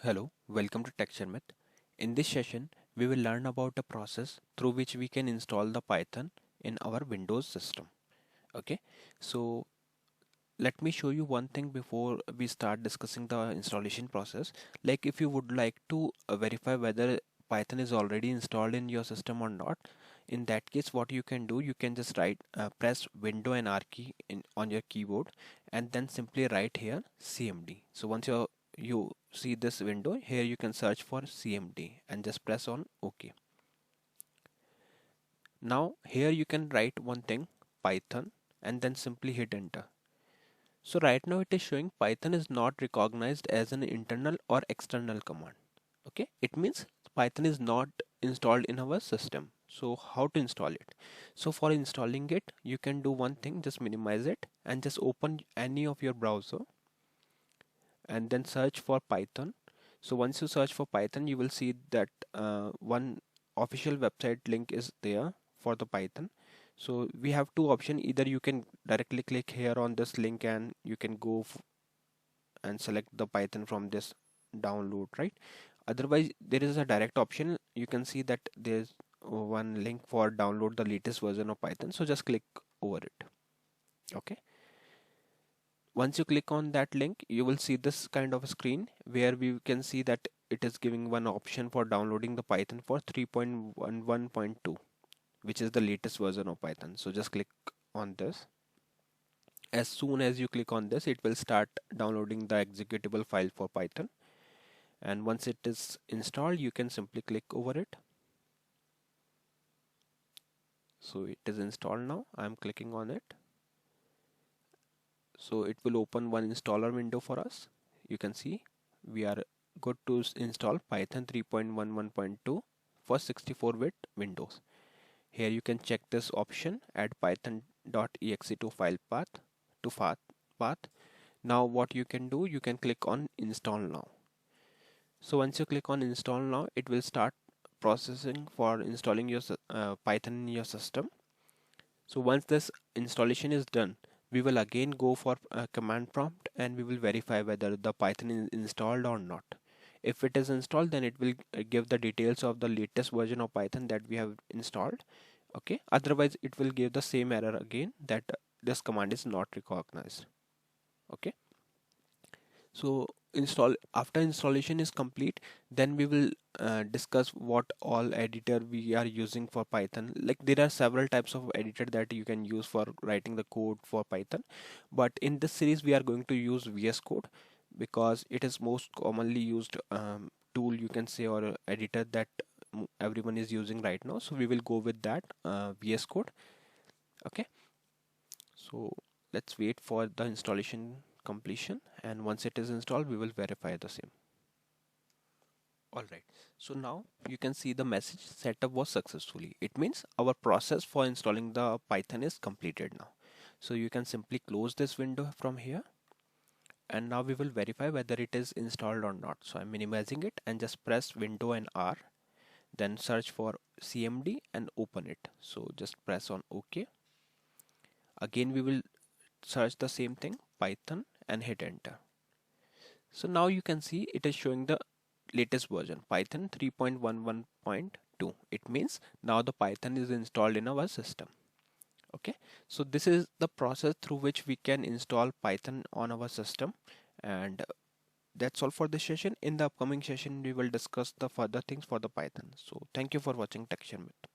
Hello, welcome to Sharmit. In this session, we will learn about a process through which we can install the Python in our Windows system. Okay, so let me show you one thing before we start discussing the installation process. Like if you would like to verify whether Python is already installed in your system or not, in that case, what you can do, you can just press Window and R key on your keyboard, and then simply write here CMD. So once you see this window here, you can search for CMD and just press on OK. Now here you can write one thing, Python, and then simply hit enter. So right now it is showing Python is not recognized as an internal or external command. Okay, it means Python is not installed in our system. So how to install it? So for installing it, you can do one thing, just minimize it and just open any of your browser and then search for Python. So once you search for Python, you will see that one official website link is there for the Python. So we have two options. Either you can directly click here on this link and you can go and select the Python from this download, right? Otherwise, there is a direct option. You can see that there's one link for download the latest version of Python. So just click over it. Okay. Once you click on that link, you will see this kind of a screen where we can see that it is giving one option for downloading the Python for 3.11.2, which is the latest version of Python. So just click on this. As soon as you click on this, it will start downloading the executable file for Python. And once it is installed, you can simply click over it. So it is installed now. I'm clicking on it. So it will open one installer window for us. You can see we are good to install Python 3.11.2 for 64-bit Windows. Here you can check this option, add python.exe to file path to path. Now what you can do, you can click on install now. So once you click on install now, it will start processing for installing your Python in your system. So once this installation is done, we will again go for a command prompt and we will verify whether the Python is installed or not. If it is installed, then it will give the details of the latest version of Python that we have installed. Okay. Otherwise, it will give the same error again that this command is not recognized. Okay. So after installation is complete, then we will discuss what all editor we are using for Python. Like there are several types of editor that you can use for writing the code for Python, but in this series we are going to use VS Code because it is most commonly used tool, you can say, or editor that everyone is using right now. So we will go with that VS Code. Okay, so let's wait for the installation completion, and once it is installed we will verify the same. Alright, so now you can see the message setup was successfully. It means our process for installing the Python is completed now. So you can simply close this window from here, and now we will verify whether it is installed or not. So I'm minimizing it and just press Window and R, then search for CMD and open it. So just press on OK. Again we will search the same thing, Python, and hit enter. So now you can see it is showing the latest version, Python 3.11.2. It means now the Python is installed in our system. Okay, so this is the process through which we can install Python on our system, and that's all for this session. In the upcoming session we will discuss the further things for the Python. So thank you for watching Tech Sharmit.